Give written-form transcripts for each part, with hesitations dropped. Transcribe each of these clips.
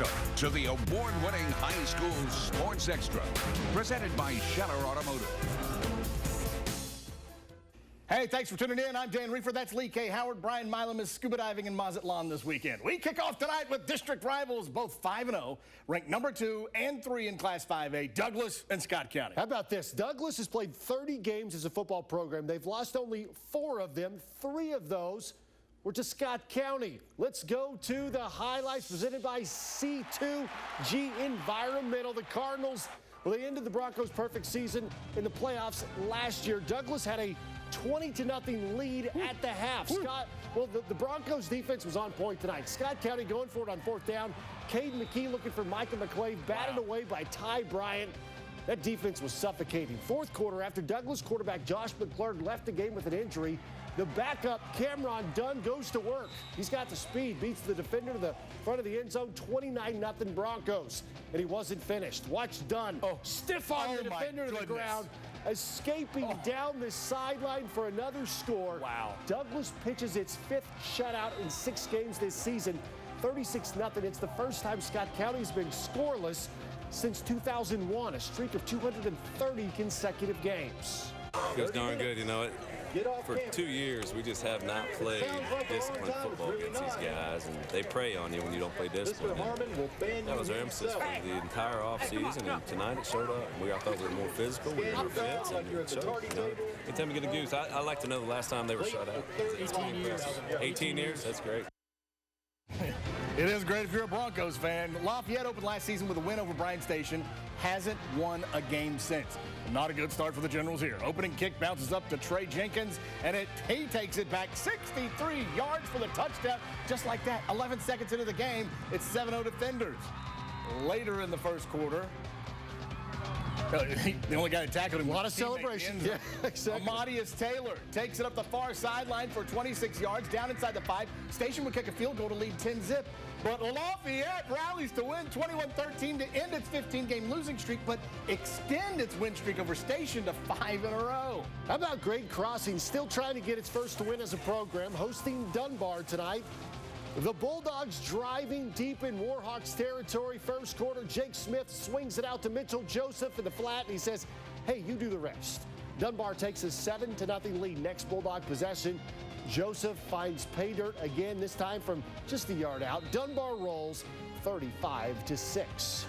Welcome to the award-winning High School Sports Extra, presented by Scheller Automotive. Hey, thanks for tuning in. I'm Dan Reefer. That's Lee K. Howard. Bryan Milam is scuba diving in Mazatlan this weekend. We kick off tonight with district rivals, both 5-0, ranked number 2 and 3 in Class 5A, Douglas and Scott County. How about this? Douglas has played 30 games as a football program. They've lost only 4 of them. 3 of those were to Scott County. Let's go to the highlights presented by C2G Environmental. The Cardinals, well, they ended the Broncos' perfect season in the playoffs last year. Douglas had a 20-0 lead at the half. The Broncos defense was on point tonight. Scott County going for it on 4th down. Cade McKee looking for Micah McClave, batted away by Ty Bryant. That defense was suffocating. 4th quarter, after Douglas quarterback Josh McClurg left the game with an injury, the backup Cameron Dunn goes to work. He's got the speed, beats the defender to the front of the end zone, 29-0 Broncos. And he wasn't finished. Watch Dunn stiff on the defender to the ground, escaping down the sideline for another score. Wow. Douglas pitches its 5th shutout in 6 games this season, 36-0. It's the first time Scott County's been scoreless since 2001, a streak of 230 consecutive games. Feels darn good, you know it. For 2 years, we just have not played disciplined football against these guys, and they prey on you when you don't play discipline. That was our emphasis for the entire offseason, and tonight it showed up. I thought we were more physical, we were more fit, and it showed. You know, anytime you get a goose, I like to know the last time they were shut out. 18 years. 18 years, that's great. It is great if you're a Broncos fan. Lafayette opened last season with a win over Bryan Station. Hasn't won a game since. Not a good start for the Generals here. Opening kick bounces up to Trey Jenkins, and he takes it back 63 yards for the touchdown. Just like that, 11 seconds into the game, it's 7-0 Defenders. Later in the first quarter, the only guy that tackled him. A lot of celebration. Yeah, exactly. Amadius Taylor takes it up the far sideline for 26 yards, down inside the 5. Station would kick a field goal to lead 10-0. But Lafayette rallies to win 21-13 to end its 15-game losing streak, but extend its win streak over Station to 5 in a row. How about Great Crossing, still trying to get its first win as a program, hosting Dunbar tonight. The Bulldogs driving deep in Warhawks territory. First quarter, Jake Smith swings it out to Mitchell Joseph in the flat, and he says, hey, you do the rest. Dunbar takes a 7-0 lead. Next Bulldog possession, Joseph finds pay dirt again, this time from just a yard out. Dunbar rolls 35-6.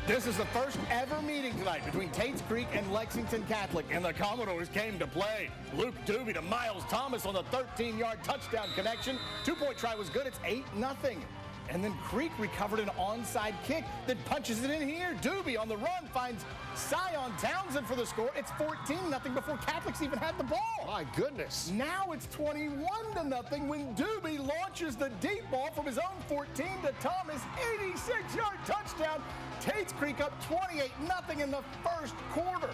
This is the first ever meeting tonight between Tates Creek and Lexington Catholic, and the Commodores came to play. Luke Doobie to Miles Thomas on the 13-yard touchdown connection. 2-point try was good. It's 8-0. And then Creek recovered an onside kick that punches it in here. Doobie on the run finds Sion Townsend for the score. It's 14-0 before Catholics even had the ball. My goodness. Now it's 21-0 when Doobie launches the deep ball from his own 14 to Thomas. 86-yard touchdown. Tates Creek up 28-0 in the first quarter.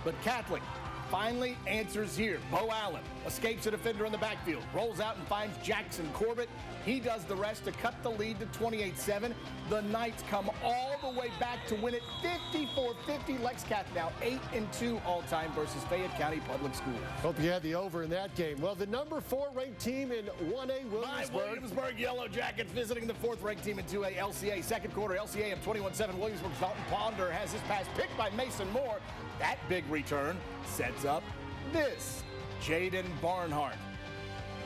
But Catholic finally answers here. Bo Allen escapes a defender in the backfield, rolls out and finds Jackson Corbett. He does the rest to cut the lead to 28-7. The Knights come all the way back to win it 54-50. Lex Cath now 8-2 all-time versus Fayette County Public Schools. Hope you had the over in that game. Well, the number 4 ranked team in 1A, Williamsburg Yellow Jackets visiting the 4th ranked team in 2A, LCA. Second quarter, LCA up 21-7. Williamsburg's Dalton Ponder has his pass picked by Mason Moore. That big return sets up this. Jaden Barnhart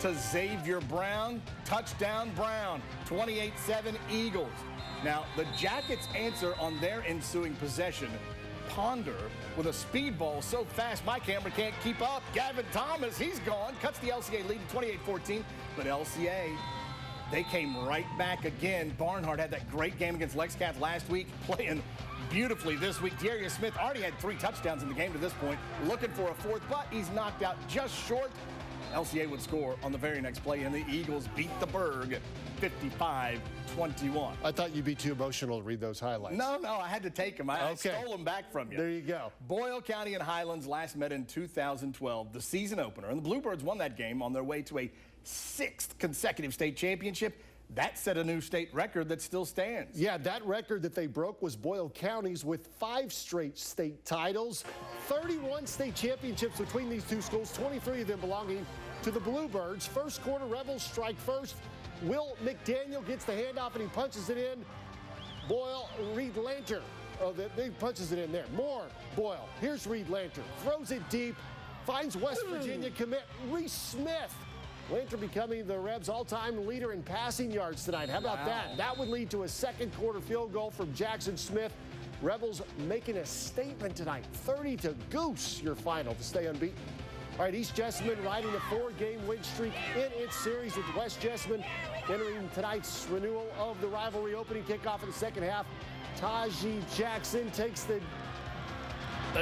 to Xavier Brown. Touchdown Brown. 28-7 Eagles. Now, the Jackets answer on their ensuing possession. Ponder with a speed ball so fast my camera can't keep up. Gavin Thomas, he's gone. Cuts the LCA lead to 28-14. But LCA, they came right back again. Barnhart had that great game against Lex Cath last week, playing beautifully this week. Darius Smith already had 3 touchdowns in the game to this point, looking for a 4th, but he's knocked out just short. LCA would score on the very next play, and the Eagles beat the Berg 55-21. I thought you'd be too emotional to read those highlights. No, I had to take them. I stole them back from you. There you go. Boyle County and Highlands last met in 2012, the season opener, and the Bluebirds won that game on their way to a 6th consecutive state championship. That set a new state record that still stands. Yeah, that record that they broke was Boyle County's with 5 straight state titles, 31 state championships between these two schools, 23 of them belonging to the Bluebirds. First quarter, Rebels strike first. Will McDaniel gets the handoff and he punches it in. Boyle, Reed Lanter. Oh, he punches it in there. More Boyle. Here's Reed Lanter. Throws it deep. Finds West Virginia commit Reese Smith. Lanter becoming the Rebs' all-time leader in passing yards tonight. How about that? That would lead to a second-quarter field goal from Jackson Smith. Rebels making a statement tonight. 30-0 your final to stay unbeaten. All right, East Jessamine riding a 4-game win streak in its series with West Jessamine entering tonight's renewal of the rivalry. Opening kickoff in the second half. Taji Jackson takes the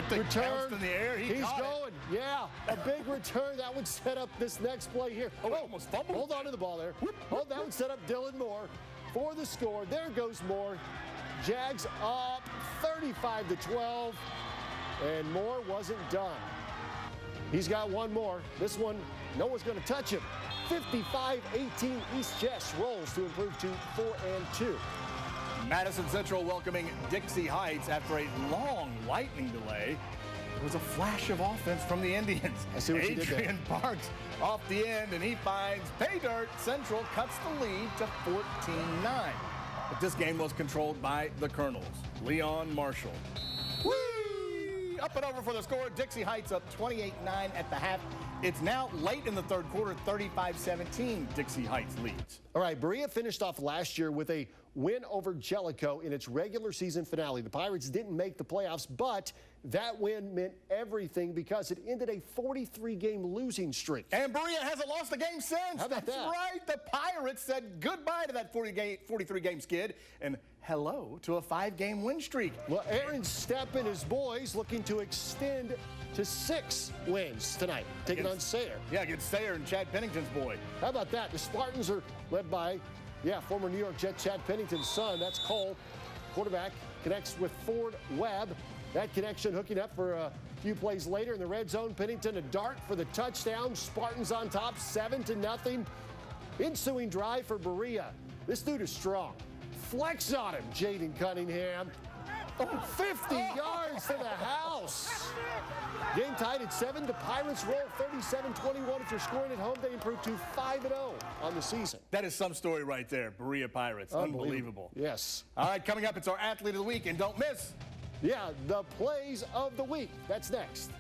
return. In the air. He's going. Yeah, a big return. That would set up this next play here. Oh, almost fumbled. Hold on to the ball there. Oh, that would set up Dylan Moore for the score. There goes Moore. Jags up 35-12, and Moore wasn't done. He's got one more. This one, no one's going to touch him. 55-18, East Jess rolls to improve to 4-2. Madison Central welcoming Dixie Heights after a long lightning delay. There was a flash of offense from the Indians. I see what you did there. Adrian Parks off the end, and he finds pay dirt. Central cuts the lead to 14-9. But this game was controlled by the Colonels. Leon Marshall. Whee! Up and over for the score. Dixie Heights up 28-9 at the half. It's now late in the third quarter, 35-17, Dixie Heights leads. All right, Berea finished off last year with a win over Jellicoe in its regular season finale. The Pirates didn't make the playoffs, but that win meant everything because it ended a 43-game losing streak. And Berea hasn't lost a game since. How about That's that? right. The Pirates said goodbye to that 43-game skid and hello to a 5-game win streak. Well, Aaron Stepp and his boys looking to extend to 6 wins tonight, taking on Sayre. Yeah, against Sayre and Chad Pennington's boy. How about that? The Spartans are led by, former New York Jet Chad Pennington's son. That's Cole. Quarterback connects with Ford Webb. That connection hooking up for a few plays later in the red zone. Pennington a dart for the touchdown. Spartans on top, 7-0. Ensuing drive for Berea. This dude is strong. Flex on him, Jaden Cunningham. 50 yards to the house. Game tied at 7. The Pirates roll 37-21. If you're scoring at home, they improve to 5-0 on the season. That is some story right there. Berea Pirates. Unbelievable. Yes. All right, coming up, it's our Athlete of the Week. And don't miss. Yeah, the plays of the week. That's next.